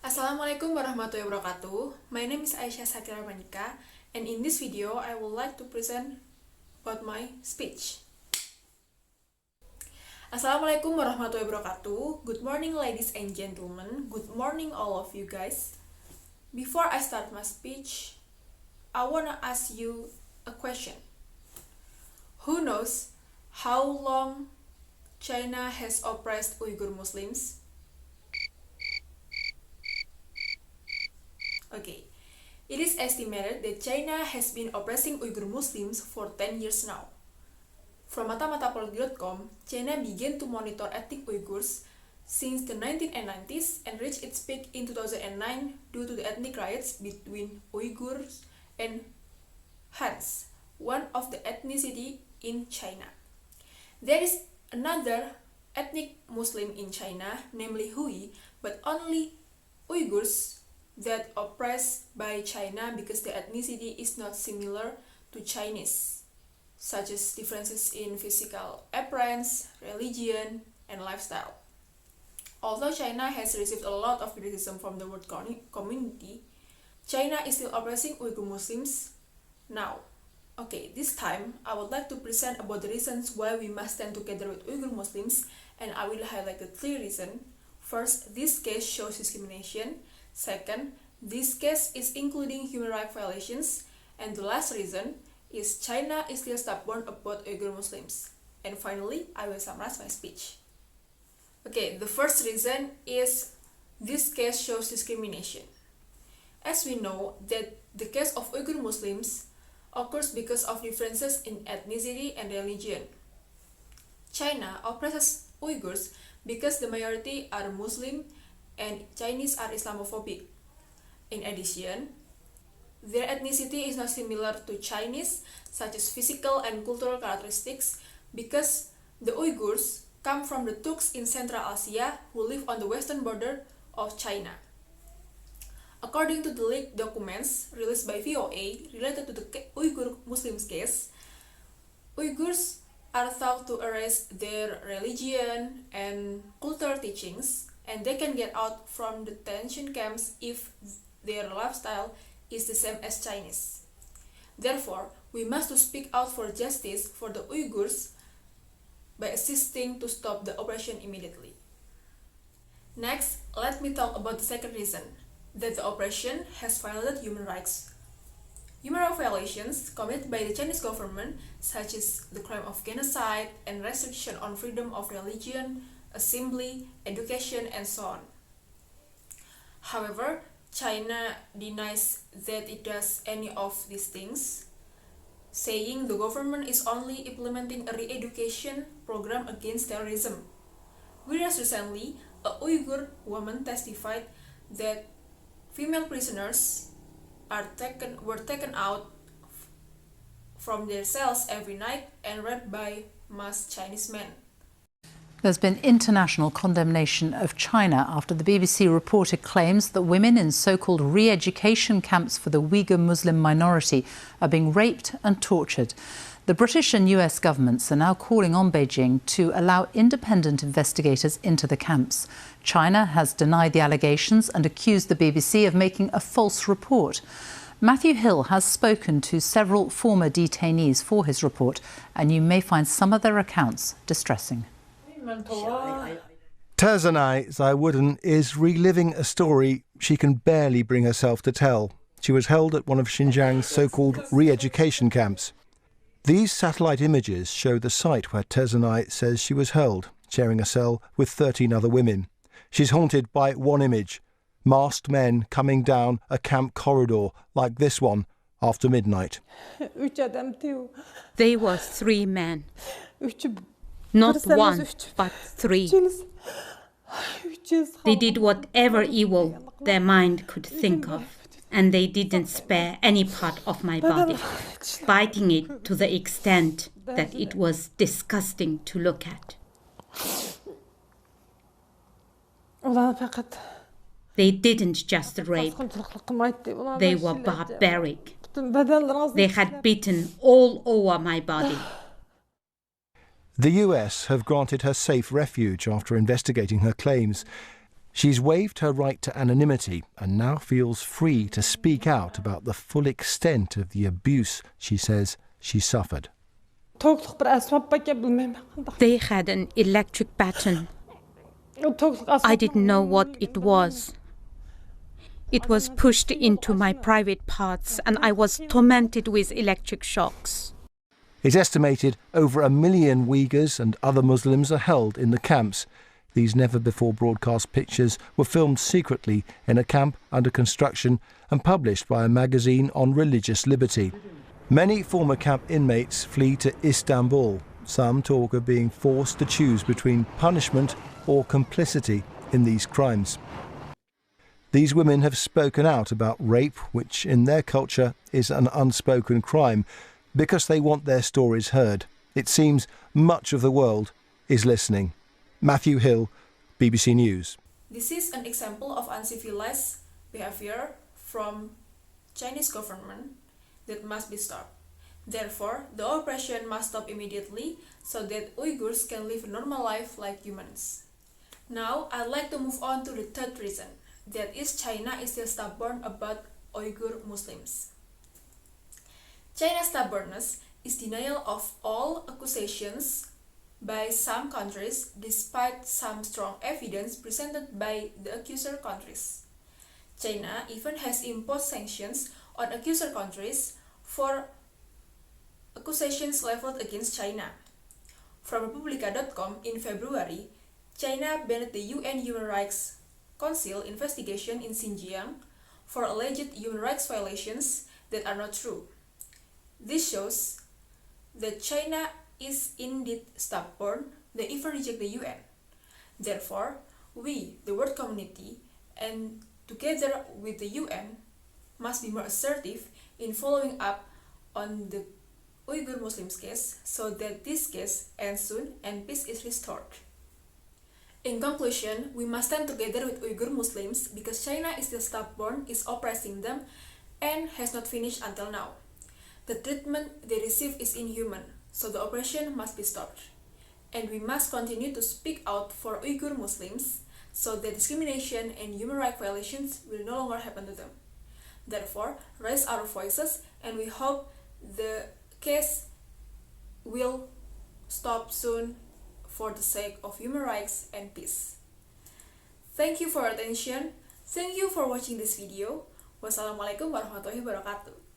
Assalamualaikum warahmatullahi wabarakatuh. My name is Aisyah Satira Manika, and in this video, I would like to present about my speech. Assalamualaikum warahmatullahi wabarakatuh. Good morning, ladies and gentlemen. Good morning, all of you guys. Before I start my speech, I wanna ask you a question. Who knows how long China has oppressed Uyghur Muslims? Okay, it is estimated that China has been oppressing Uyghur Muslims for 10 years now. From matamatapolity.com, China began to monitor ethnic Uyghurs since the 1990s and reached its peak in 2009 due to the ethnic riots between Uyghurs and Hans, one of the ethnicity in China. There is another ethnic Muslim in China, namely Hui, but only Uyghurs that oppressed by China because the ethnicity is not similar to Chinese, such as differences in physical appearance, religion, and lifestyle. Although China has received a lot of criticism from the world community, China is still oppressing Uyghur Muslims now. Okay, this time I would like to present about the reasons why we must stand together with Uyghur Muslims, and I will highlight the 3 reasons. First, this case shows discrimination. Second, this case is including human rights violations. And the last reason is China is still stubborn about Uyghur Muslims. And finally, I will summarize my speech. Okay, the first reason is this case shows discrimination. As we know that the case of Uyghur Muslims occurs because of differences in ethnicity and religion. China oppresses Uyghurs because the majority are Muslim and Chinese are Islamophobic. In addition, their ethnicity is not similar to Chinese, such as physical and cultural characteristics, because the Uyghurs come from the Turks in Central Asia who live on the western border of China. According to the leaked documents released by VOA related to the Uyghur Muslims case, Uyghurs are thought to erase their religion and cultural teachings, and they can get out from the detention camps if their lifestyle is the same as Chinese. Therefore, we must speak out for justice for the Uyghurs by assisting to stop the oppression immediately. Next, let me talk about the second reason, that the oppression has violated human rights. Human rights violations committed by the Chinese government, such as the crime of genocide and restriction on freedom of religion, assembly, education, and so on. However, China denies that it does any of these things, saying the government is only implementing a re-education program against terrorism. Whereas recently, a Uyghur woman testified that female prisoners were taken out from their cells every night and raped by masked Chinese men. There's been international condemnation of China after the BBC reported claims that women in so-called re-education camps for the Uyghur Muslim minority are being raped and tortured. The British and US governments are now calling on Beijing to allow independent investigators into the camps. China has denied the allegations and accused the BBC of making a false report. Matthew Hill has spoken to several former detainees for his report, and you may find some of their accounts distressing. Terzanai Zaiwuddin is reliving a story she can barely bring herself to tell. She was held at one of Xinjiang's so-called re-education camps. These satellite images show the site where Terzanai says she was held, sharing a cell with 13 other women. She's haunted by one image, masked men coming down a camp corridor like this one after midnight. They were 3 men. Not 1, but 3. They did whatever evil their mind could think of, and they didn't spare any part of my body, biting it to the extent that it was disgusting to look at. They didn't just rape, they were barbaric. They had bitten all over my body. The US have granted her safe refuge after investigating her claims. She's waived her right to anonymity and now feels free to speak out about the full extent of the abuse she says she suffered. They had an electric baton. I didn't know what it was. It was pushed into my private parts and I was tormented with electric shocks. It's estimated over 1 million Uyghurs and other Muslims are held in the camps. These never-before-broadcast pictures were filmed secretly in a camp under construction and published by a magazine on religious liberty. Many former camp inmates flee to Istanbul. Some talk of being forced to choose between punishment or complicity in these crimes. These women have spoken out about rape, which in their culture is an unspoken crime, because they want their stories heard. It seems much of the world is listening. Matthew Hill, BBC News. This is an example of uncivilized behavior from Chinese government that must be stopped. Therefore, the oppression must stop immediately so that Uyghurs can live a normal life like humans. Now, I'd like to move on to the third reason, that is China is still stubborn about Uyghur Muslims. China's stubbornness is denial of all accusations by some countries despite some strong evidence presented by the accuser countries. China even has imposed sanctions on accuser countries for accusations leveled against China. From Republica.com in February, China banned the UN Human Rights Council investigation in Xinjiang for alleged human rights violations that are not true. This shows that China is indeed stubborn, they even reject the UN. Therefore, we, the world community, and together with the UN, must be more assertive in following up on the Uyghur Muslims case so that this case ends soon and peace is restored. In conclusion, we must stand together with Uyghur Muslims because China is still stubborn, is oppressing them, and has not finished until now. The treatment they receive is inhuman, so the oppression must be stopped. And we must continue to speak out for Uyghur Muslims so that discrimination and human rights violations will no longer happen to them. Therefore, raise our voices and we hope the case will stop soon for the sake of human rights and peace. Thank you for your attention. Thank you for watching this video. Wassalamualaikum warahmatullahi wabarakatuh.